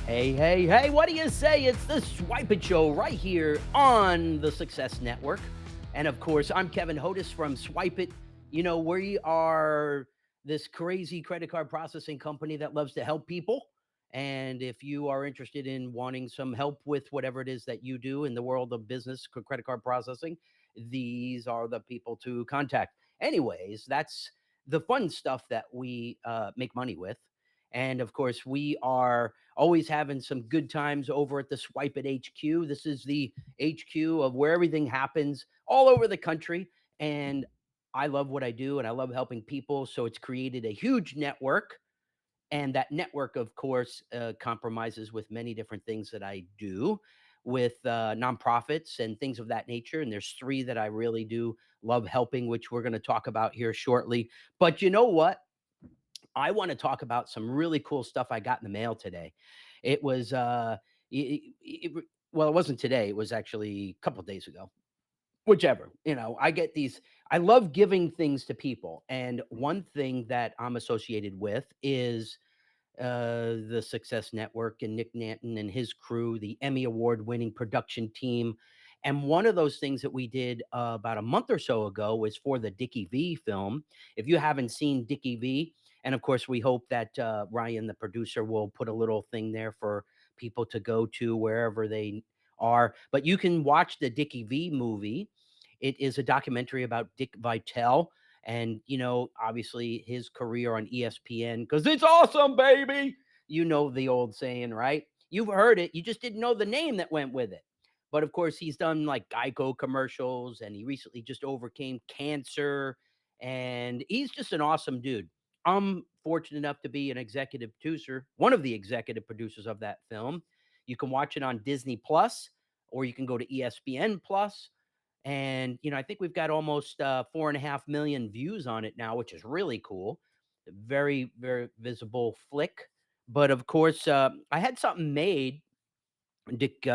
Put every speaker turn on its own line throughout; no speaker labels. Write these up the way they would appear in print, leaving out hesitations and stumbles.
Hey, hey, hey, what do you say? It's the Swypit Show right here on the Success Network. And of course, I'm Kevin Hodis from Swypit. We are this crazy credit card processing company that loves to help people. And if you are interested in wanting some help with whatever it is that you do in the world of business, credit card processing, these are the people to contact. Anyways, that's the fun stuff that we make money with. And of course, we are always having some good times over at the Swipe at HQ. This is the HQ of where everything happens all over the country. And I love what I do and I love helping people. So it's created a huge network. And that network, of course, compromises with many different things that I do with nonprofits and things of that nature. And there's three that I really do love helping, which we're going to talk about here shortly. But you know what? I want to talk about some really cool stuff I got in the mail today. It was well, it wasn't today. It was actually a couple of days ago. Whichever, I get these. I love giving things to people, and one thing that I'm associated with is the Success Network and Nick Nanton and his crew, the Emmy Award winning production team. And one of those things that we did about a month or so ago was for the Dickie V film. If you haven't seen Dickie V, and of course, we hope that Ryan, the producer, will put a little thing there for people to go to wherever they are. But you can watch the Dickie V movie. It is a documentary about Dick Vitale, and obviously his career on ESPN, because it's awesome, baby. You know the old saying, right? You've heard it, you just didn't know the name that went with it. But of course, he's done like Geico commercials, and he recently just overcame cancer, and he's just an awesome dude. I'm fortunate enough to be an executive producer, one of the executive producers of that film. You can watch it on Disney Plus, or you can go to ESPN Plus. And I think we've got almost 4.5 million views on it now, which is really cool. A very, very visible flick. But of course, I had something made. Dick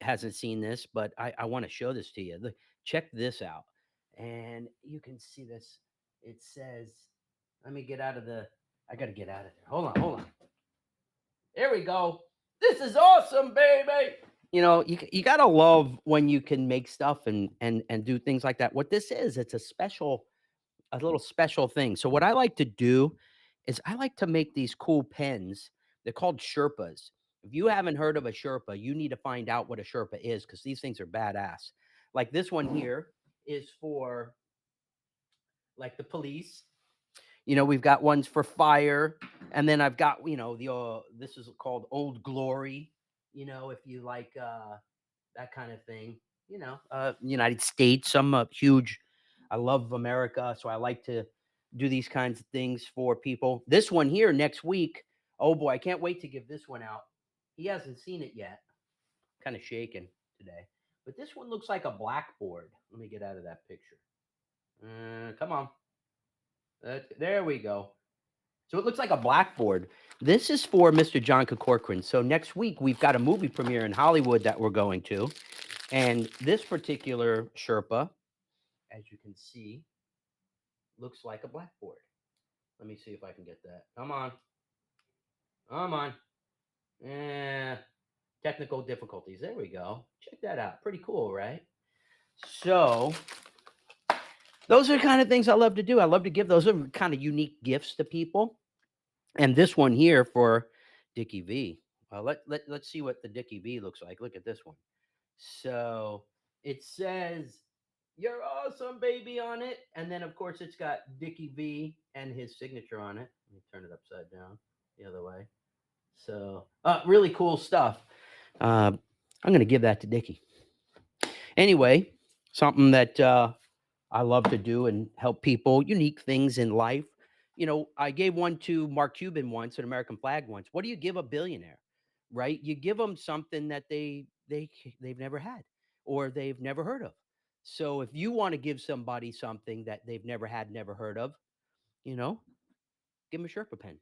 hasn't seen this, but I want to show this to you. Check this out. And you can see this. It says, let me get out of the, I got to get out of there. Hold on, hold on. There we go. This is awesome, baby. You gotta love when you can make stuff and do things like that. What this is, it's a little special thing. So what I like to do is I like to make these cool pens. They're called Sherpas. If you haven't heard of a Sherpa, you need to find out what a Sherpa is, because these things are badass. Like this one here is for like the police. We've got ones for fire, and then I've got the this is called Old Glory. If you like that kind of thing. United States. I'm a huge. I love America, so I like to do these kinds of things for people. This one here next week. Oh boy, I can't wait to give this one out. He hasn't seen it yet. Kind of shaking today, but this one looks like a blackboard. Let me get out of that picture. Come on. There we go. So it looks like a blackboard. This is for Mr. John Corcoran. So next week we've got a movie premiere in Hollywood that we're going to, and this particular Sherpa, as you can see, looks like a blackboard. Let me see if I can get that. Come on, come on. Yeah, technical difficulties. There we go. Check that out. Pretty cool, right? So those are the kind of things I love to do. I love to give those are kind of unique gifts to people. And this one here for Dickie V. Well, let's see what the Dickie V looks like. Look at this one. So it says, "You're awesome, baby," on it. And then, of course, it's got Dickie V and his signature on it. Let me turn it upside down the other way. So, really cool stuff. I'm going to give that to Dickie. Anyway, something that I love to do and help people, unique things in life. I gave one to Mark Cuban once, an American flag once. What do you give a billionaire? Right? You give them something that they've never had or they've never heard of. So if you want to give somebody something that they've never had, never heard of, you know, give them a Sherpa pen.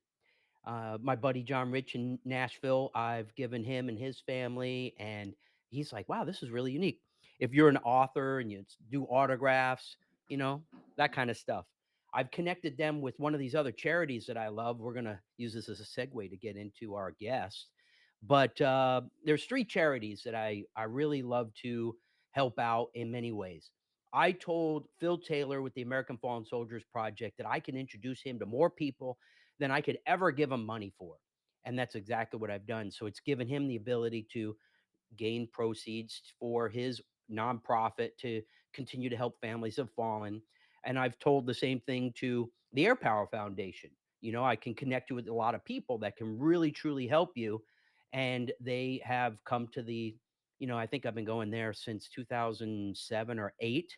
My buddy John Rich in Nashville, I've given him and his family, and he's like, "Wow, this is really unique." If you're an author and you do autographs, you know, that kind of stuff. I've connected them with one of these other charities that I love. We're gonna use this as a segue to get into our guest. But there's three charities that I really love to help out in many ways. I told Phil Taylor with the American Fallen Soldiers Project that I can introduce him to more people than I could ever give him money for. And that's exactly what I've done. So it's given him the ability to gain proceeds for his nonprofit to continue to help families have fallen. And I've told the same thing to the Air Power Foundation. I can connect you with a lot of people that can really truly help you. And they have come to I think I've been going there since 2007 or 8.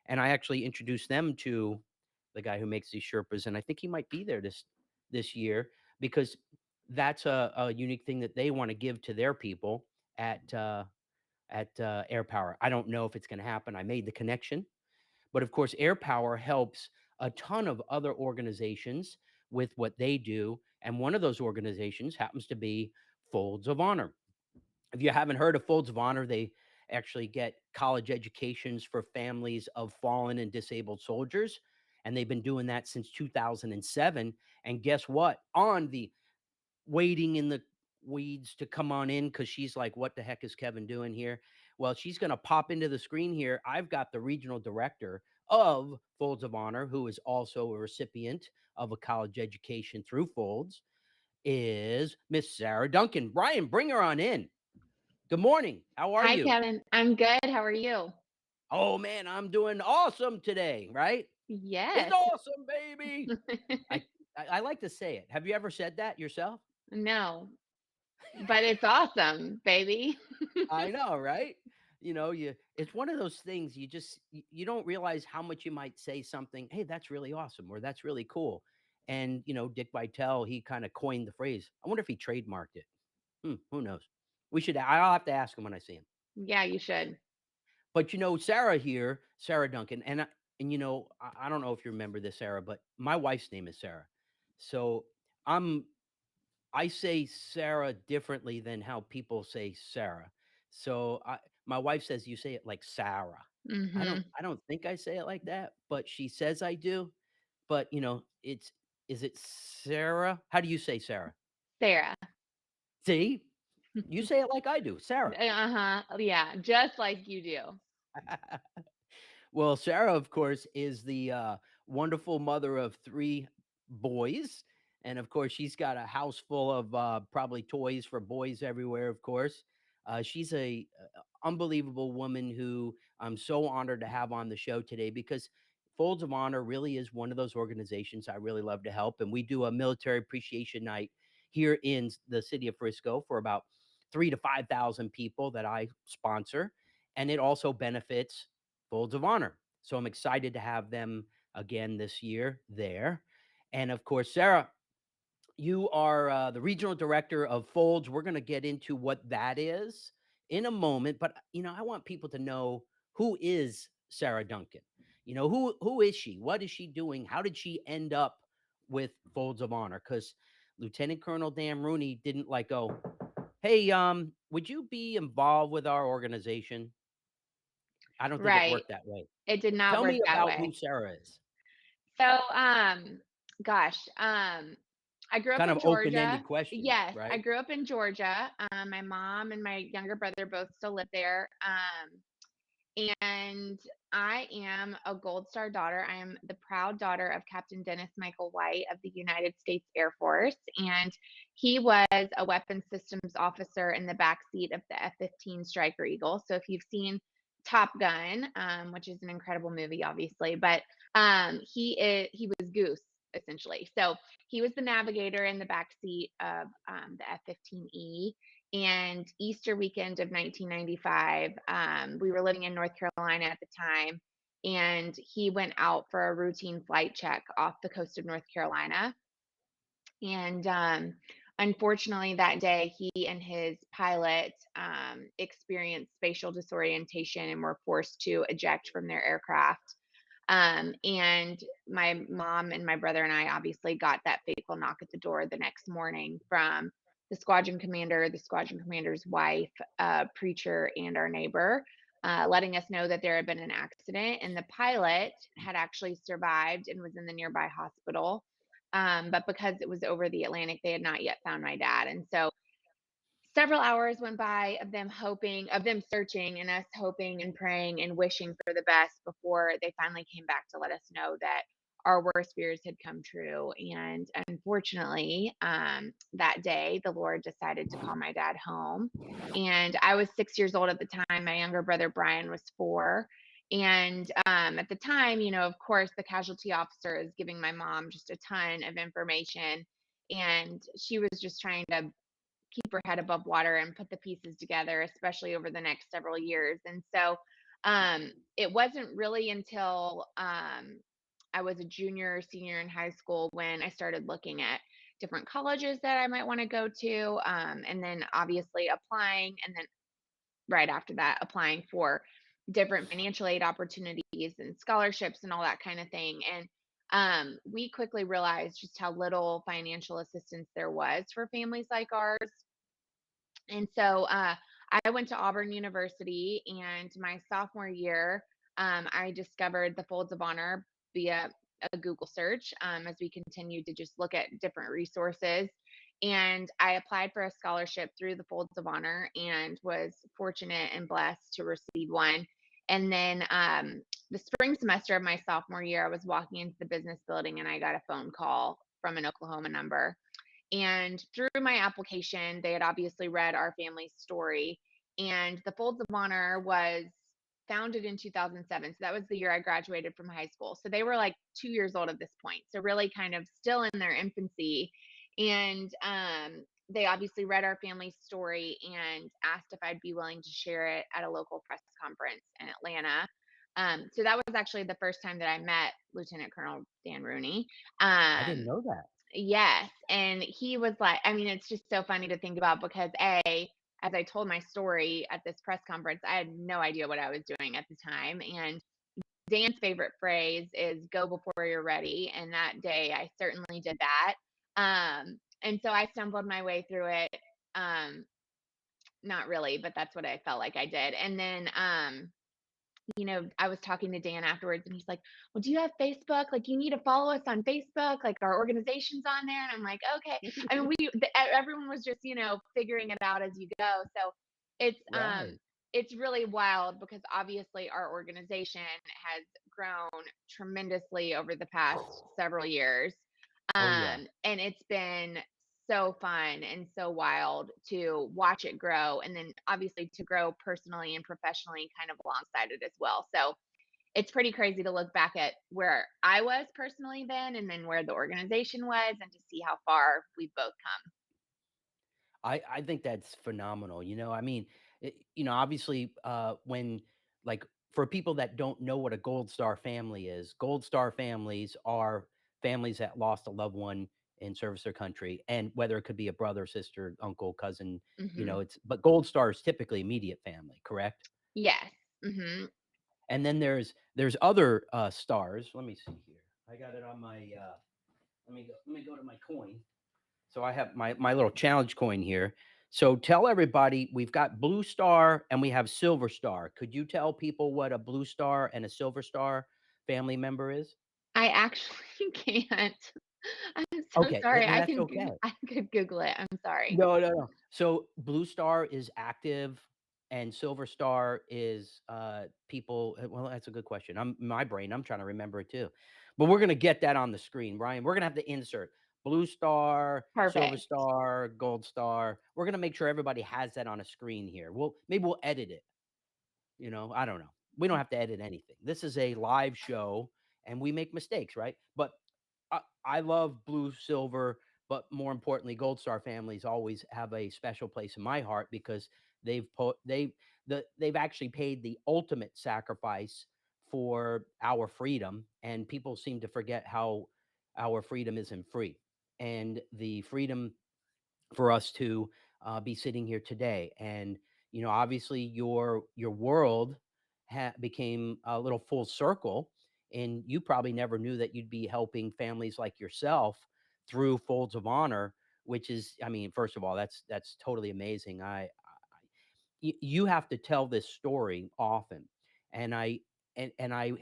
And I actually introduced them to the guy who makes these Sherpas. And I think he might be there this year because that's a unique thing that they want to give to their people at Air Power. I don't know if it's going to happen. I made the connection, but of course, Air Power helps a ton of other organizations with what they do, and one of those organizations happens to be Folds of Honor. If you haven't heard of Folds of Honor, they actually get college educations for families of fallen and disabled soldiers, and they've been doing that since 2007. And guess what? On the waiting in the weeds to come on in because she's like, what the heck is Kevin doing here? Well, she's going to pop into the screen here. I've got the regional director of Folds of Honor, who is also a recipient of a college education through Folds, is Miss Sarah Duncan. Brian, bring her on in. Good morning. How are
Hi,
you?
Kevin. I'm good. How are you?
Oh, man, I'm doing awesome today, right? It's
Yes.
awesome, baby. I, I like to say it. Have you ever said that yourself?
No, but it's awesome, baby.
I know, right? It's one of those things you don't realize how much you might say something, "Hey, that's really awesome," or "That's really cool." And, Dick Vitale, he kind of coined the phrase. I wonder if he trademarked it. Who knows? I'll have to ask him when I see him.
Yeah, you should.
But Sarah here, Sarah Duncan, I don't know if you remember this, Sarah, but my wife's name is Sarah. So I'm I say Sarah differently than how people say Sarah. So my wife says you say it like Sarah. I don't
Hmm.
I don't think I say it like that, but she says I do. But is it Sarah? How do you say Sarah?
Sarah.
See? You say it like I do, Sarah.
Uh-huh. Yeah, just like you do.
Well, Sarah, of course, is the wonderful mother of three boys. And of course, she's got a house full of probably toys for boys everywhere, of course. She's a unbelievable woman who I'm so honored to have on the show today because Folds of Honor really is one of those organizations I really love to help. And we do a military appreciation night here in the city of Frisco for about 3 to 5,000 people that I sponsor. And it also benefits Folds of Honor. So I'm excited to have them again this year there. And of course, Sarah, you are the regional director of Folds. We're going to get into what that is in a moment, but I want people to know, who is Sarah Duncan? Who is she? What is she doing? How did she end up with Folds of Honor? Because Lieutenant Colonel Dan Rooney didn't like go, hey, would you be involved with our organization? I don't think it
Right.
worked that way.
It did not
Tell
work
me
that
about who
way.
Sarah is.
So, gosh, I grew up
Kind
in
of open-ended
Georgia.
question,
Yes, I
right?
grew up in Georgia. My mom and my younger brother both still live there. And I am a Gold Star daughter. I am the proud daughter of Captain Dennis Michael White of the United States Air Force. And he was a weapons systems officer in the backseat of the F-15 Striker Eagle. So if you've seen Top Gun, which is an incredible movie, obviously, but he was Goose essentially. So he was the navigator in the backseat of the F-15E. And Easter weekend of 1995, we were living in North Carolina at the time, and he went out for a routine flight check off the coast of North Carolina. And unfortunately, that day, he and his pilot experienced spatial disorientation and were forced to eject from their aircraft. And my mom and my brother and I obviously got that fateful knock at the door the next morning from the squadron commander's wife, preacher, and our neighbor, letting us know that there had been an accident and the pilot had actually survived and was in the nearby hospital. But because it was over the Atlantic, they had not yet found my dad. And so several hours went by of them searching and us hoping and praying and wishing for the best before they finally came back to let us know that our worst fears had come true. And unfortunately, that day, the Lord decided to call my dad home. And I was 6 years old at the time. My younger brother, Brian, was 4. And at the time, of course, the casualty officer is giving my mom just a ton of information. And she was just trying to keep her head above water and put the pieces together, especially over the next several years. And so it wasn't really until I was a junior or senior in high school when I started looking at different colleges that I might want to go to. And then obviously applying. And then right after that, applying for different financial aid opportunities and scholarships and all that kind of thing. And we quickly realized just how little financial assistance there was for families like ours. And so I went to Auburn University, and my sophomore year, I discovered the Folds of Honor via a Google search as we continued to just look at different resources. And I applied for a scholarship through the Folds of Honor and was fortunate and blessed to receive one. And then the spring semester of my sophomore year, I was walking into the business building and I got a phone call from an Oklahoma number. And through my application, they had obviously read our family's story. And the Folds of Honor was founded in 2007. So that was the year I graduated from high school. So they were like 2 years old at this point. So really kind of still in their infancy. And they obviously read our family's story and asked if I'd be willing to share it at a local press conference in Atlanta. So that was actually the first time that I met Lieutenant Colonel Dan Rooney.
I didn't
Um,
know that.
Yes, and he was like, I mean, it's just so funny to think about because as I told my story at this press conference, I had no idea what I was doing at the time. And Dan's favorite phrase is "go before you're ready." And that day I certainly did that. And so I stumbled my way through it. Um, Not really, but that's what I felt like I did. And then I was talking to Dan afterwards and he's like, "Well, do you have Facebook? Like, you need to follow us on Facebook. Like, our organization's on there." And I'm like, "Okay." I mean, everyone was just, figuring it out as you go. So it's,
Right.
it's really wild because obviously our organization has grown tremendously over the past several years.
Oh, yeah.
And it's been so fun and so wild to watch it grow and then obviously to grow personally and professionally kind of alongside it as well. So it's pretty crazy to look back at where I was personally then and then where the organization was and to see how far we've both come.
I think that's phenomenal. I mean, obviously, when like for people that don't know what a Gold Star family is, Gold Star families are families that lost a loved one in service of their country, and whether it could be a brother, sister, uncle, cousin,
Hmm.
but Gold Star is typically immediate family, correct?
Yes. Hmm.
And then there's other stars. Let me see here. I got it on my. Let me go to my coin. So I have my little challenge coin here. So tell everybody we've got blue star and we have silver star. Could you tell people what a blue star and a silver star family member is?
I actually can't. I'm so
Okay,
sorry.
and that's okay.
I could Google it. I'm sorry.
No, no, no. So blue star is active and silver star is people well, that's a good question. I'm trying to remember it too. But we're going to get that on the screen, Ryan. We're going to have to insert blue star, silver
Perfect.
star, gold star. We're going to make sure everybody has that on a screen here. Maybe we'll edit it. I don't know. We don't have to edit anything. This is a live show and we make mistakes, right? But I love blue, silver, but more importantly, Gold Star families always have a special place in my heart because they've actually paid the ultimate sacrifice for our freedom, and people seem to forget how our freedom isn't free, and the freedom for us to be sitting here today. And obviously, your world became a little full circle, and you probably never knew that you'd be helping families like yourself through Folds of Honor, which is, I mean, first of all, that's totally amazing. You have to tell this story often, and I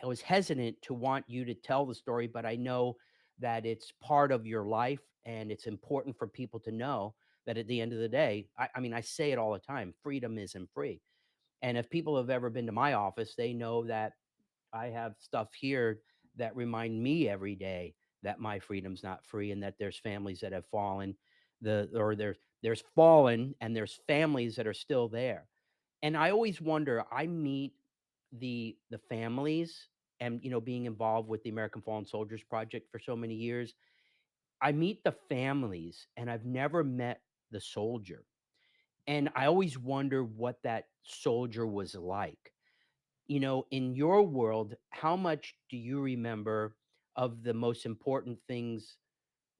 was hesitant to want you to tell the story, but I know that it's part of your life and it's important for people to know that at the end of the day, I mean, I say it all the time, freedom isn't free. And if people have ever been to my office, they know that I have stuff here that remind me every day that my freedom's not free and that there's families that have fallen, or there's fallen and there's families that are still there. And I always wonder, I meet the families, and being involved with the American Fallen Soldiers Project for so many years, I meet the families and I've never met the soldier. And I always wonder what that soldier was like. In your world, how much do you remember of the most important things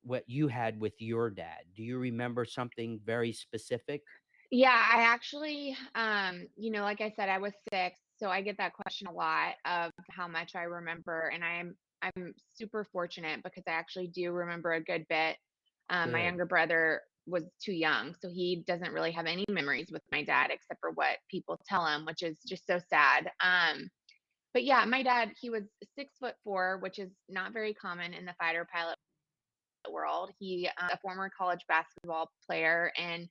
what you had with your dad? Do you remember something very specific?
Yeah, I actually, like I said, I was 6, so I get that question a lot of how much I remember, and I'm super fortunate because I actually do remember a good bit. My
Good.
younger brother was too young, so he doesn't really have any memories with my dad except for what people tell him, which is just so sad. But yeah, my dad, he was 6'4", which is not very common in the fighter pilot world. He a former college basketball player and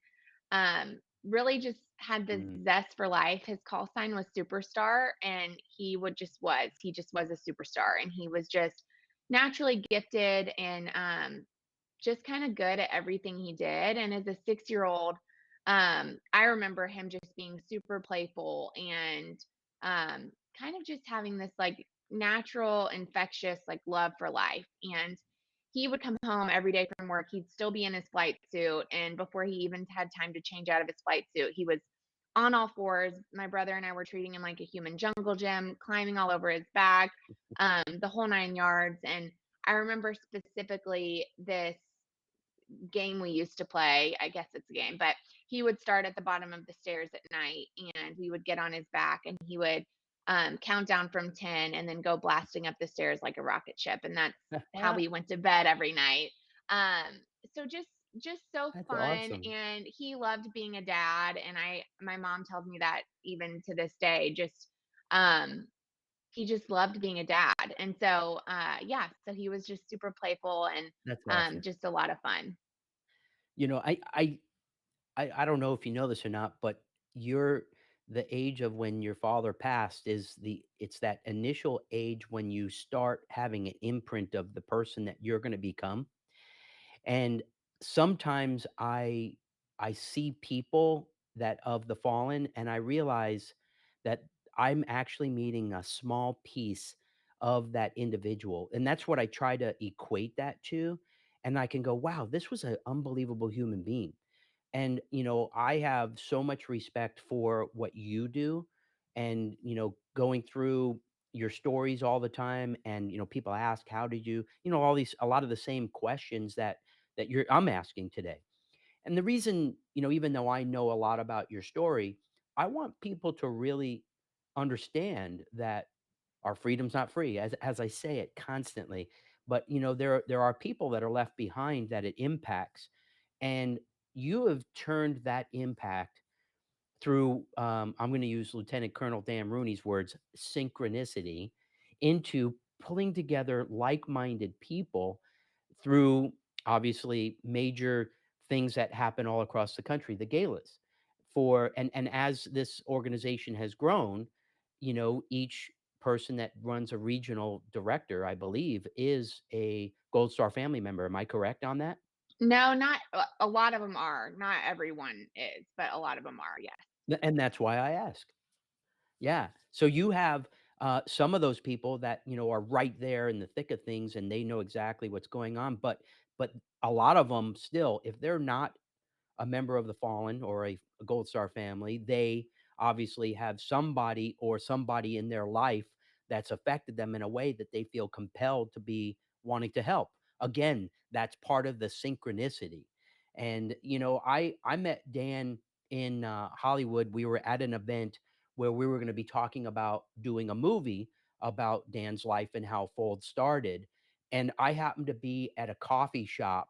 really just had this
Mm.
zest for life. His call sign was superstar, and he just was a superstar, and he was just naturally gifted and just kind of good at everything he did. And as a 6-year old, I remember him just being super playful and kind of just having this like natural, infectious like love for life. And he would come home every day from work. He'd still be in his flight suit. And before he even had time to change out of his flight suit, he was on all fours. My brother and I were treating him like a human jungle gym, climbing all over his back, the whole 9 yards. And I remember specifically this game we used to play. I guess it's a game, but he would start at the bottom of the stairs at night and we would get on his back and he would count down from 10 and then go blasting up the stairs like a rocket ship. And that's how we went to bed every night. Um, so just so
That's
fun,
awesome.
and he loved being a dad, and my mom tells me that even to this day, just um he just loved being a dad. And so yeah, so he was just super playful and
That's awesome.
just a lot of fun.
You know, I don't know if you know this or not, but you're the age of when your father passed is it's that initial age when you start having an imprint of the person that you're gonna become. And sometimes I see people that of the fallen, and I realize that I'm actually meeting a small piece of that individual, and that's what I try to equate that to, and I can go, "Wow, this was an unbelievable human being." And, I have so much respect for what you do and, going through your stories all the time. And, people ask, how did you, all these, a lot of the same questions that I'm asking today. And the reason, even though I know a lot about your story, I want people to really understand that our freedom's not free, as I say it constantly. But there are people that are left behind that it impacts, and you have turned that impact through, I'm going to use Lieutenant Colonel Dan Rooney's words, synchronicity, into pulling together like-minded people through obviously major things that happen all across the country, the galas. And as this organization has grown, each person that runs a regional director, I believe, is a Gold Star family member. Am I correct on that?
No, not a lot of them are. Not everyone is, but a lot of them are, yes.
And that's why I ask. Yeah. So you have some of those people that are right there in the thick of things, and they know exactly what's going on. But a lot of them still, if they're not a member of the fallen or a Gold Star family, they obviously have somebody in their life that's affected them in a way that they feel compelled to be wanting to help. Again, that's part of the synchronicity. And I met Dan in Hollywood. We were at an event where we were going to be talking about doing a movie about Dan's life and how Fold started. And I happened to be at a coffee shop.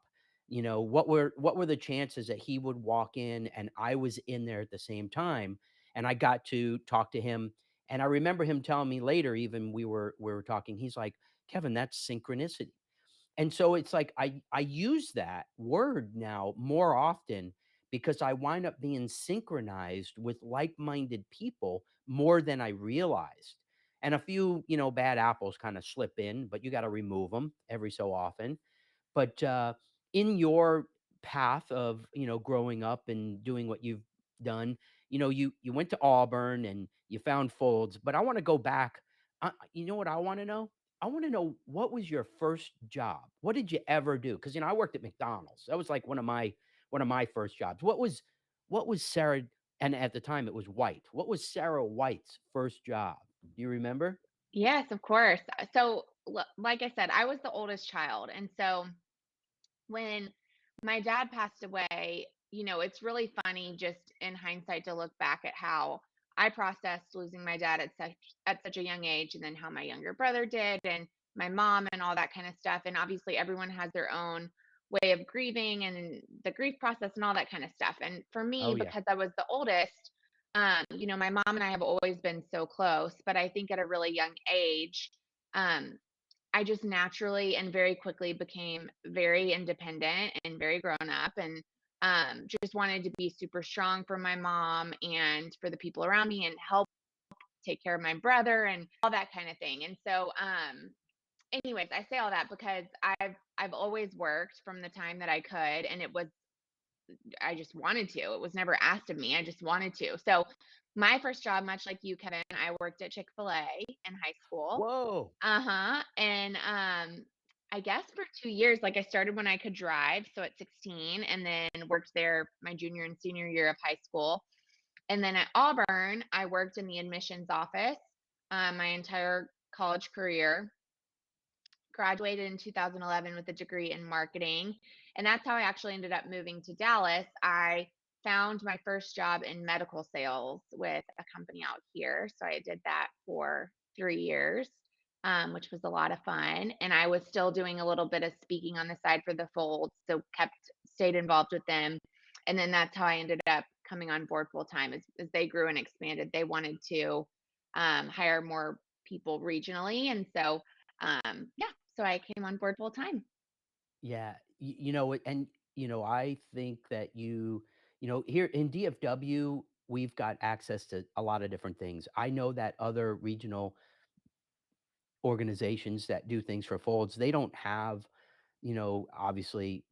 What were the chances that he would walk in and I was in there at the same time, and I got to talk to him. And I remember him telling me later, even we were talking, he's like, "Kevin, that's synchronicity." And so it's like I use that word now more often because I wind up being synchronized with like-minded people more than I realized. And a few, bad apples kind of slip in, but you got to remove them every so often. But, in your path of, growing up and doing what you've done, you went to Auburn and you found Folds, but I wanna go back. You know what I wanna know? I wanna know, what was your first job? What did you ever do? Because I worked at McDonald's. That was like one of my first jobs. What was Sarah, and at the time it was White. What was Sarah White's first job? Do you remember?
Yes, of course. So, like I said, I was the oldest child. And so when my dad passed away, it's really funny just in hindsight to look back at how I processed losing my dad at such a young age, and then how my younger brother did, and my mom, and all that kind of stuff. And obviously everyone has their own way of grieving and the grief process and all that kind of stuff. And for me,
Oh, yeah.
because I was the oldest, my mom and I have always been so close, but I think at a really young age, um, I just naturally and very quickly became very independent and very grown up, and just wanted to be super strong for my mom and for the people around me, and help take care of my brother and all that kind of thing. And so, anyways, I say all that because I've always worked from the time that I could, and I just wanted to. It was never asked of me. I just wanted to. So my first job, much like you, Kevin, I worked at Chick-fil-A in high school.
Whoa.
Uh-huh, and, I guess for 2 years, like, I started when I could drive, so at 16, and then worked there my junior and senior year of high school, and then at Auburn, I worked in the admissions office, my entire college career. Graduated in 2011 with a degree in marketing, and that's how I actually ended up moving to Dallas. I found my first job in medical sales with a company out here, so I did that for 3 years, which was a lot of fun. And I was still doing a little bit of speaking on the side for the Folds, so stayed involved with them. And then that's how I ended up coming on board full time. As they grew and expanded, they wanted to hire more people regionally, and so yeah, so I came on board full time.
Yeah, and I think that here in DFW, we've got access to a lot of different things. I know that other regional organizations that do things for folds, they don't have, obviously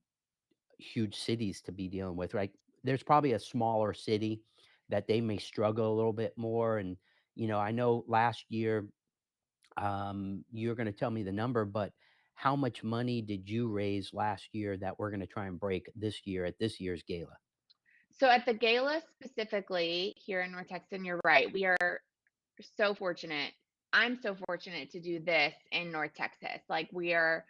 huge cities to be dealing with, right? There's probably a smaller city that they may struggle a little bit more. And, I know last year, you're gonna tell me the number, but how much money did you raise last year that we're gonna try and break this year at this year's gala?
So at the gala specifically here in North Texas, and you're right, we are so fortunate. I'm so fortunate to do this in North Texas. Like, we are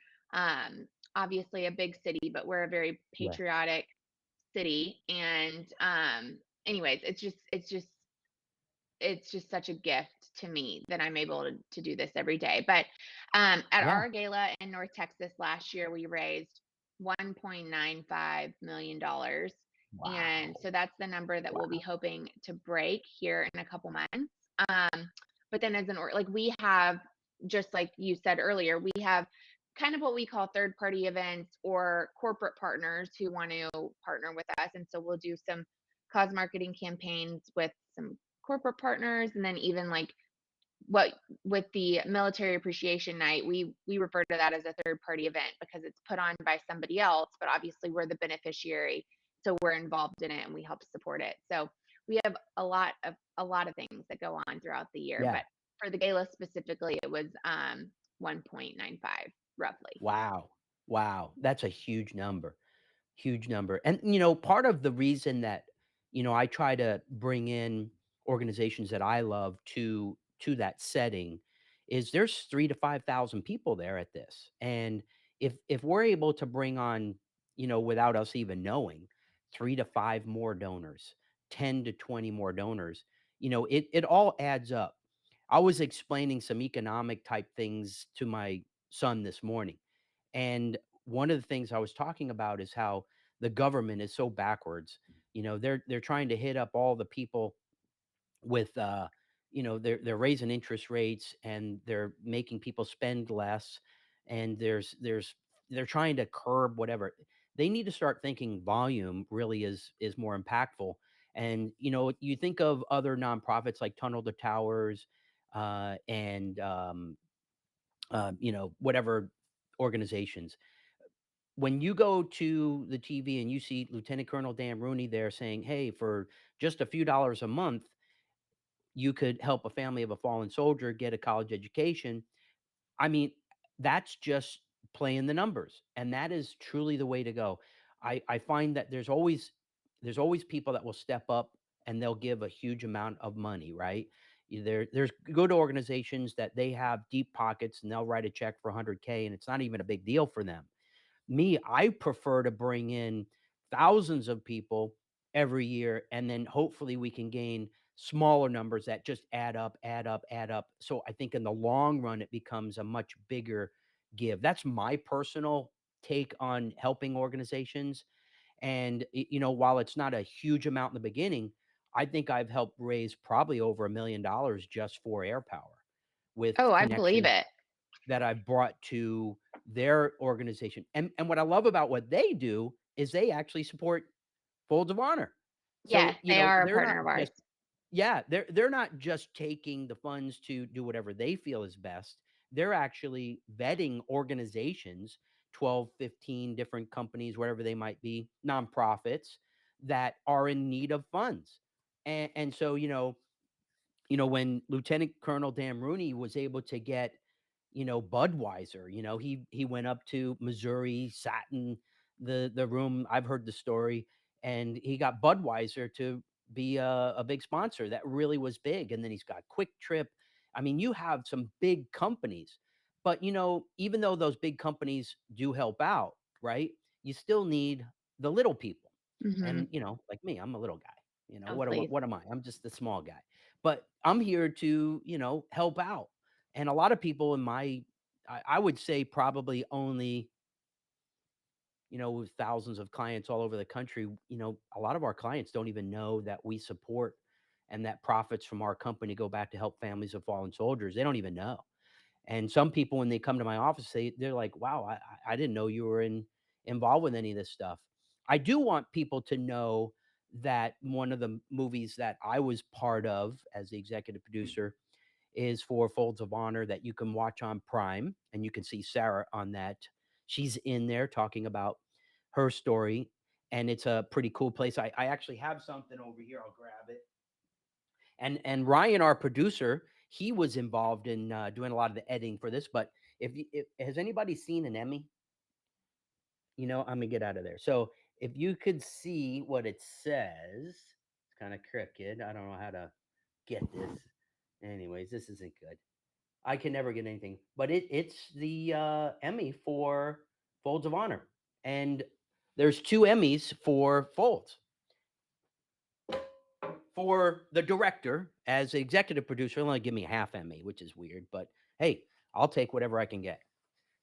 obviously a big city, but we're a very
Yeah.
patriotic city. And anyways, it's just such a gift to me that I'm able to do this every day. But at
Yeah.
our gala in North Texas last year, we raised $1.95 million. And
Wow.
so that's the number that we'll be
Wow.
hoping to break here in a couple months. But then like, we have, just like you said earlier, we have kind of what we call third party events, or corporate partners who want to partner with us. And so we'll do some cause marketing campaigns with some corporate partners, and then even like what with the military appreciation night, we refer to that as a third party event because it's put on by somebody else, but obviously we're the beneficiary, so we're involved in it and we help support it. So we have a lot of things that go on throughout the year,
Yeah.
but for the gala specifically, it was 1.95 roughly.
Wow. Wow. That's a huge number. Huge number. And, part of the reason that, I try to bring in organizations that I love to that setting is there's 3 to 5,000 people there at this. And if we're able to bring on, without us even knowing, 3 to 5 more donors, 10 to 20 more donors, it all adds up. I was explaining some economic type things to my son this morning. And one of the things I was talking about is how the government is so backwards. They're trying to hit up all the people with they're raising interest rates and they're making people spend less, and they're trying to curb whatever. they need to start thinking volume really is more impactful. And you think of other nonprofits like Tunnel to Towers, and whatever organizations. When you go to the TV and you see Lieutenant Colonel Dan Rooney there saying, "Hey, for just a few dollars a month, you could help a family of a fallen soldier get a college education." I mean, that's just playing the numbers, and that is truly the way to go. I find that there's always people that will step up and they'll give a huge amount of money, right? There's good organizations that they have deep pockets and they'll write a check for 100K and it's not even a big deal for them. Me, I prefer to bring in thousands of people every year, and then hopefully we can gain smaller numbers that just add up, add up, add up. So I think in the long run, it becomes a much bigger give. That's my personal take on helping organizations. And, while it's not a huge amount in the beginning, I think I've helped raise probably over $1 million just for air power with
Oh, I believe
connections
it.
that I've brought to their organization. And what I love about what they do is they actually support Folds of Honor. So,
Yes, they are a
they're not
partner of ours.
just yeah, they're not just taking the funds to do whatever they feel is best. They're actually vetting organizations, 12, 15 different companies, whatever they might be, nonprofits that are in need of funds. And so, when Lieutenant Colonel Dan Rooney was able to get, Budweiser, he went up to Missouri, sat in the room. I've heard the story, and he got Budweiser to be a big sponsor. That really was big. And then he's got Quick Trip. I mean, you have some big companies, but even though those big companies do help out, right? You still need the little people.
Mhm.
And like me, I'm a little guy.
Oh,
What
please.
what am I? I'm just the small guy. But I'm here to, help out. And a lot of people in I would say probably only, with thousands of clients all over the country, a lot of our clients don't even know that we support and that profits from our company go back to help families of fallen soldiers. They don't even know. And some people, when they come to my office, they're like, "Wow, I didn't know you were involved with any of this stuff." I do want people to know that one of the movies that I was part of as the executive producer is for Folds of Honor that you can watch on Prime, and you can see Sarah on that. She's in there talking about her story, and it's a pretty cool place. I actually have something over here. I'll grab it. And Ryan, our producer, he was involved in doing a lot of the editing for this. But if has anybody seen an Emmy? I'm gonna get out of there. So if you could see what it says, it's kind of crooked. I don't know how to get this. Anyways, this isn't good. I can never get anything, but it's the Emmy for Folds of Honor, and there's two Emmys for Folds. For the director as executive producer, they'll only give me a half Emmy, which is weird, but hey, I'll take whatever I can get.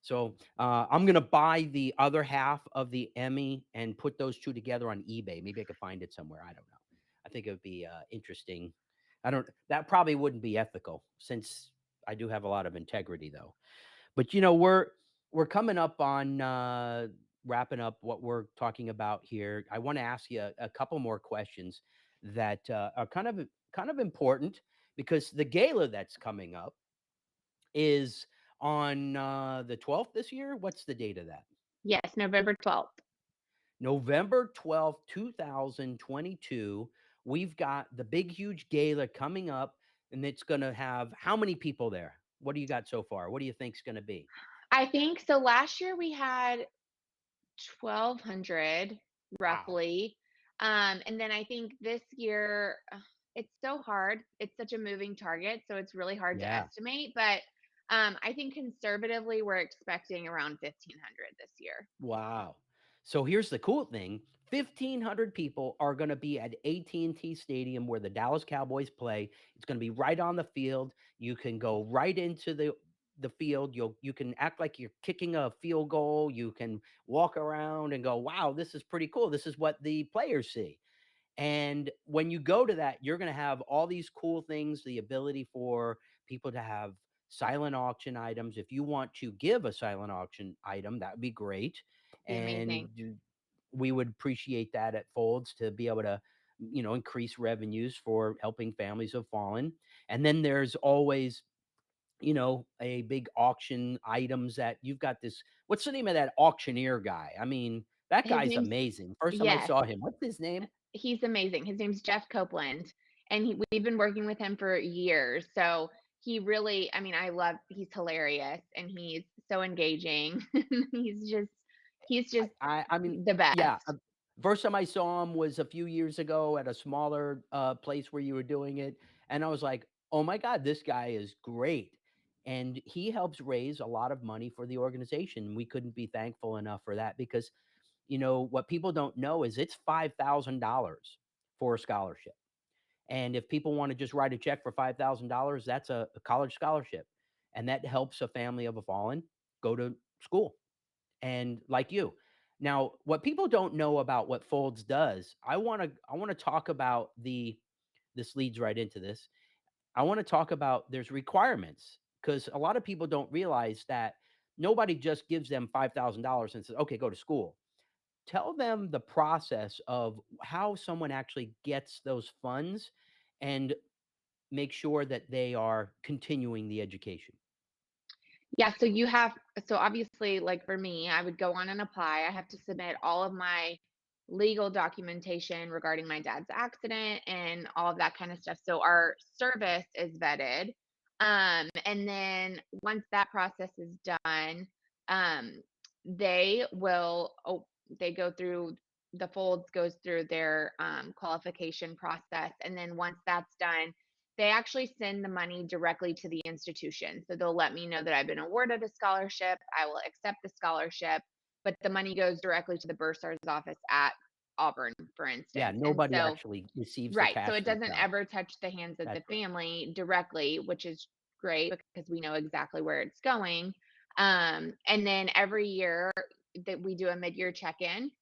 So I'm gonna buy the other half of the Emmy and put those two together on eBay. Maybe I could find it somewhere. I don't know. I think it would be interesting. I don't. That probably wouldn't be ethical since I do have a lot of integrity, though. But we're coming up on wrapping up what we're talking about here. I want to ask you a couple more questions that are kind of important because the gala that's coming up is on the 12th this year. What's the date of that?
Yes, November 12th.
November 12th, 2022. We've got the big, huge gala coming up, and it's going to have how many people there? What do you got so far? What do you think's going to be?
I think so. Last year we had 1,200
Wow.
roughly. And then I think this year, it's so hard. It's such a moving target, so it's really hard to
Yeah.
estimate. But I think conservatively, we're expecting around 1,500 this year.
Wow. So here's the cool thing. 1,500 people are going to be at AT&T Stadium where the Dallas Cowboys play. It's going to be right on the field. You can go right into the field. You can act like you're kicking a field goal. You can walk around and go, "Wow, this is pretty cool. This is what the players see." And when you go to that, you're going to have all these cool things, the ability for people to have silent auction items. If you want to give a silent auction item, that would be great.
Be
And
amazing.
we would appreciate that at Folds to be able to, increase revenues for helping families of fallen. And then there's always, a big auction items that you've got this. What's the name of that auctioneer guy? I mean, that
His
guy's
name's
amazing. First time I
Yes,
saw him, what's his name?
he's amazing. His name's Jeff Copeland, and we've been working with him for years. So he really, I mean, he's hilarious and he's so engaging. He's just
I mean,
the
yeah.
best.
First time I saw him was a few years ago at a smaller place where you were doing it, and I was like, "Oh my god, this guy is great!" And he helps raise a lot of money for the organization. We couldn't be thankful enough for that because what people don't know is it's $5,000 for a scholarship, and if people want to just write a check for $5,000, that's a college scholarship, and that helps a family of a fallen go to school and like you. Now, what people don't know about what Folds does, I want to talk about the this leads right into this. I want to talk about there's requirements because a lot of people don't realize that nobody just gives them $5,000 and says, "Okay, go to school." Tell them the process of how someone actually gets those funds and make sure that they are continuing the education.
Yeah, so obviously, like for me, I would go on and apply. I have to submit all of my legal documentation regarding my dad's accident and all of that kind of stuff. So our service is vetted. And then once that process is done, um, they will, oh, they go through the folds goes through their qualification process. And then once that's done, they actually send the money directly to the institution. So they'll let me know that I've been awarded a scholarship. I will accept the scholarship, but the money goes directly to the bursar's office at Auburn, for
Yeah,
instance. And
nobody
so,
actually receives the
right. So
cash
it doesn't
themselves.
ever touch the hands of
That's
the
great.
family directly, which is great because we know exactly where it's going. And then every year that we do a mid-year check-in,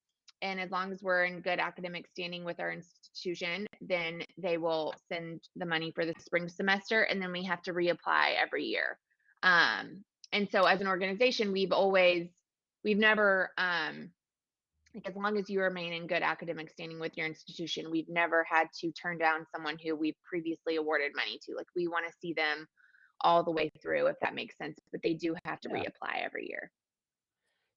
and as long as we're in good academic standing with our institution, then they will send the money for the spring semester, and then we have to reapply every year. And so as an organization, we've never, like as long as you remain in good academic standing with your institution, we've never had to turn down someone who we've previously awarded money to. Like we want to see them all the way through, if that makes sense. But they do have to
Yeah.
reapply every year.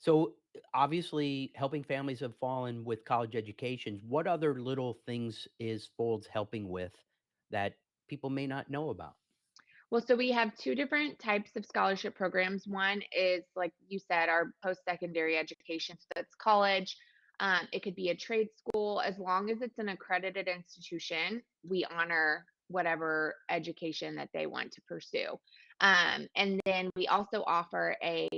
So, obviously, helping families have fallen with college educations, what other little things is Folds helping with that people may not know about?
Well, so we have two different types of scholarship programs. One is, like you said, our post secondary education. So that's college. It could be a trade school. As long as it's an accredited institution, we honor whatever education that they want to pursue. And then we also offer a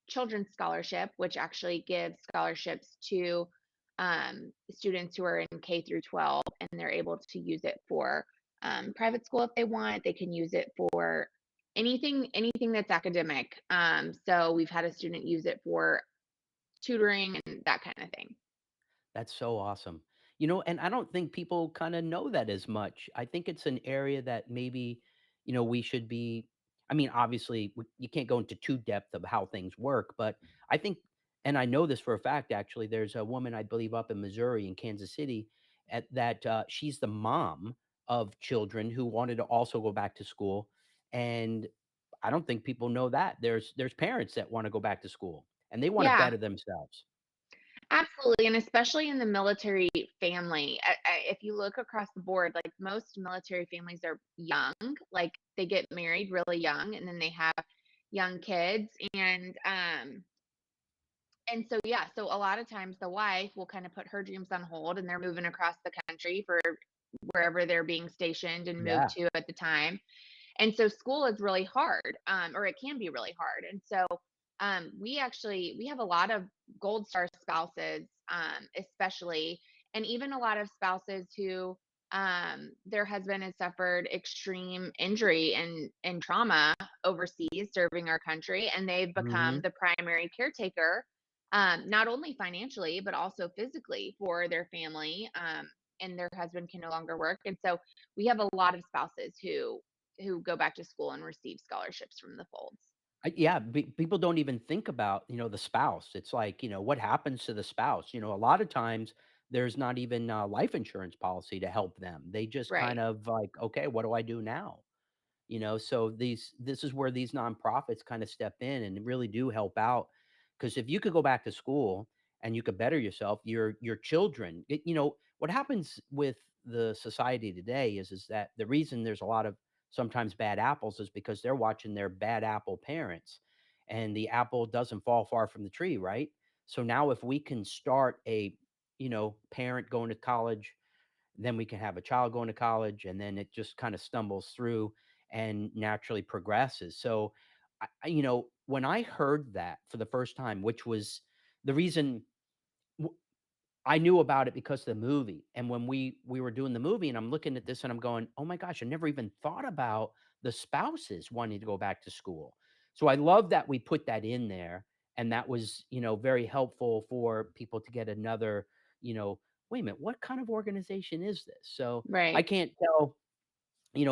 children's scholarship, which actually gives scholarships to students who are in K through 12, and they're able to use it for private school if they want. They can use it for anything that's academic. So we've had a student use it for tutoring and that kind of thing.
That's so awesome. And I don't think people kinda know that as much. I think it's an area that maybe, we should be. I mean, obviously, you can't go into too depth of how things work, but I think and I know this for a fact, actually, there's a woman, I believe, up in Missouri, in Kansas City, she's the mom of children who wanted to also go back to school, and I don't think people know that. There's parents that wanna go back to school, and they wanna
Yeah,
better themselves.
absolutely. And especially in the military family, if you look across the board, like most military families are young, like they get married really young and then they have young kids. And so, yeah, so a lot of times the wife will kind of put her dreams on hold and they're moving across the country for wherever they're being stationed and moved
Yeah.
to at the time. And so school is really hard, or it can be really hard. And so we have a lot of gold star spouses, especially, and even a lot of spouses who their husband has suffered extreme injury and trauma overseas serving our country, and they've become
Mhm.
the primary caretaker, not only financially but also physically for their family. And their husband can no longer work, and so we have a lot of spouses who go back to school and receive scholarships from the folds.
Yeah, people don't even think about, the spouse. It's like, what happens to the spouse? A lot of times there's not even a life insurance policy to help them. They just kind
Right.
of like, okay, what do I do now? So this is where these nonprofits kind of step in and really do help out, because if you could go back to school and you could better yourself, your children, what happens with the society today is that the reason there's a lot of sometimes bad apples is because they're watching their bad apple parents, and the apple doesn't fall far from the tree, right? So now if we can start a parent going to college, then we can have a child going to college, and then it just kind of stumbles through and naturally progresses. So when I heard that for the first time, which was the reason, I knew about it because of the movie. And when we were doing the movie and I'm looking at this and I'm going, "Oh my gosh, I never even thought about the spouses wanting to go back to school." So I love that we put that in there, and that was, very helpful for people to get another, you know, "Wait a minute, what kind of organization is this?" So I
Right.
can't tell,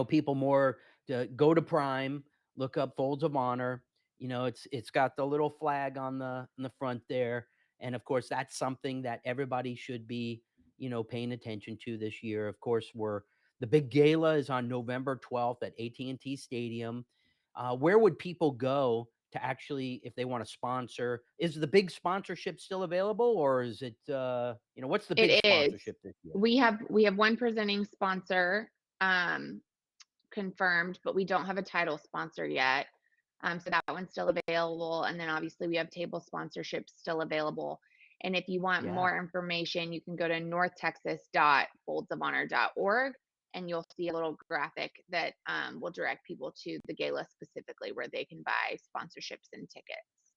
people more to go to Prime, look up Folds of Honor. It's got the little flag on the front there, and of course, that's something that everybody should be, paying attention to this year. Of course, we're the big gala is on November 12th at AT&T Stadium. Where would people go to actually, if they want to sponsor? Is the big sponsorship still available, or is it, what's the big
It is.
sponsorship this year?
We have one presenting sponsor um confirmed, but we don't have a title sponsor yet. So that one's still available. And then obviously we have table sponsorships still available. And if you want
Yeah.
more information, you can go to northtexas.foldsofhonor.org and you'll see a little graphic that will direct people to the gala specifically where they can buy sponsorships and tickets.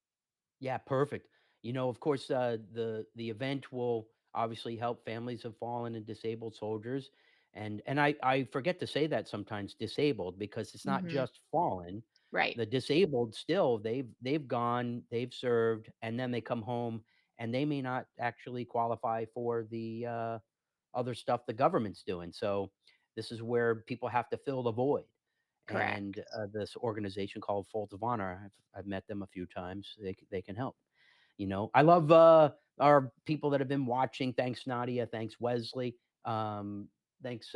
Yeah, perfect. Of course, the event will obviously help families of fallen and disabled soldiers, and I forget to say that sometimes disabled, because it's not
Hmm.
just fallen.
Right.
The disabled still, they've gone, they've served, and then they come home and they may not actually qualify for the other stuff the government's doing. So this is where people have to fill the void. And
Correct.
this organization called Folds of Honor, I've met them a few times. They can help. I love our people that have been watching. Thanks, Nadia. Thanks, Wesley. Thanks,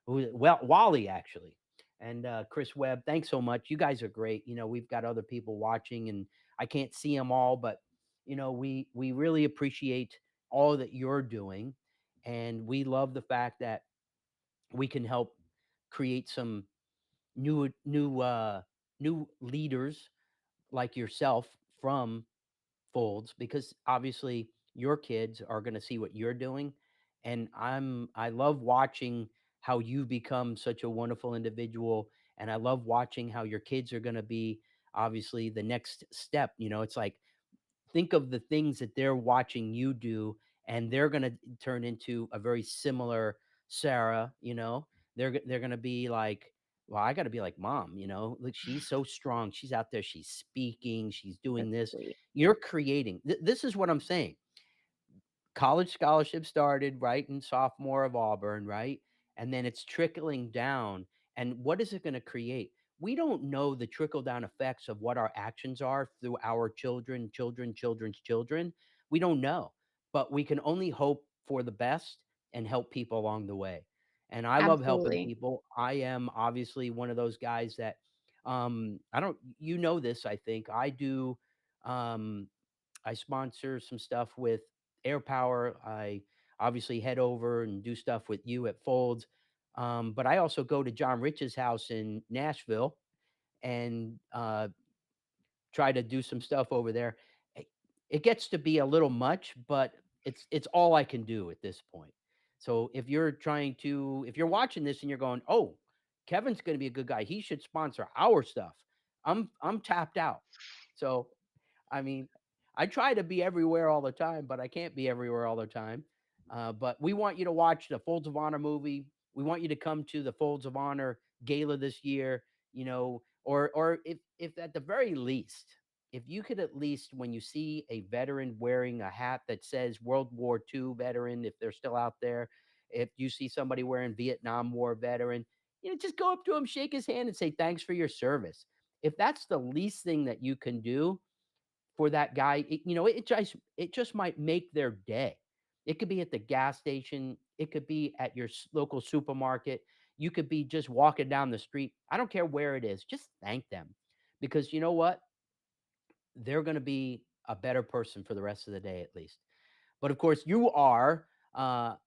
Wally, actually. And Chris Webb. Thanks so much. You guys are great. We've got other people watching, and I can't see them all, but we really appreciate all that you're doing, and we love the fact that we can help create some new leaders like yourself from Folds, because obviously your kids are going to see what you're doing, and I love watching how you become such a wonderful individual, and I love watching how your kids are going to be obviously the next step. It's like, think of the things that they're watching you do, and they're going to turn into a very similar Sarah. They're going to be like, well, I got to be like mom. Look, she's so strong, she's out there, she's speaking, she's doing
That's
this.
sweet.
You're creating this is what I'm saying. College scholarship started, right, in sophomore of Auburn, right? And then it's trickling down. And what is it going to create? We don't know the trickle down effects of what our actions are through our children, children's children. We don't know, but we can only hope for the best and help people along the way. And I love helping
Absolutely.
people. I am obviously one of those guys that, I don't, this, I think I do. Um, I sponsor some stuff with Air Power. I obviously head over and do stuff with you at Folds. But I also go to John Rich's house in Nashville and try to do some stuff over there. It it gets to be a little much, but it's all I can do at this point. So if you're watching this and you're going, "Oh, Kevin's going to be a good guy. He should sponsor our stuff." I'm tapped out. So I mean, I try to be everywhere all the time, but I can't be everywhere all the time. But we want you to watch the Folds of Honor movie. We want you to come to the Folds of Honor gala this year. Or if at the very least, if you could at least, when you see a veteran wearing a hat that says World War II veteran, if they're still out there, if you see somebody wearing Vietnam War veteran, just go up to him, shake his hand, and say thanks for your service. if that's the least thing that you can do for that guy, it just might make their day. It could be at the gas station, it could be at your local supermarket, you could be just walking down the street. I don't care where it is. Just thank them, because you know what? They're going to be a better person for the rest of the day, at least. But of course, you are an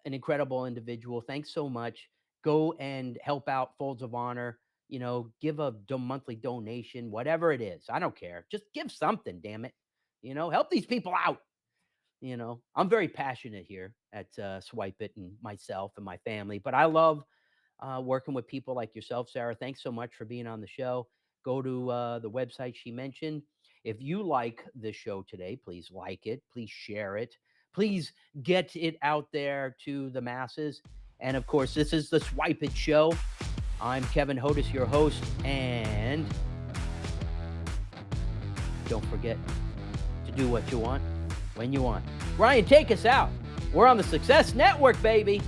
incredible individual. Thanks so much. Go and help out Folds of Honor. Give a monthly donation, whatever it is. I don't care. Just give something, damn it. Help these people out. I'm very passionate here at Swypit, and myself and my family, but I love working with people like yourself, Sarah. Thanks so much for being on the show. Go to the website she mentioned. If you like the show today, please like it. Please share it. Please get it out there to the masses. And of course, this is the Swypit Show. I'm Kevin Hodis, your host. And don't forget to do what you want when you want. Ryan, take us out. We're on the Success Network, baby.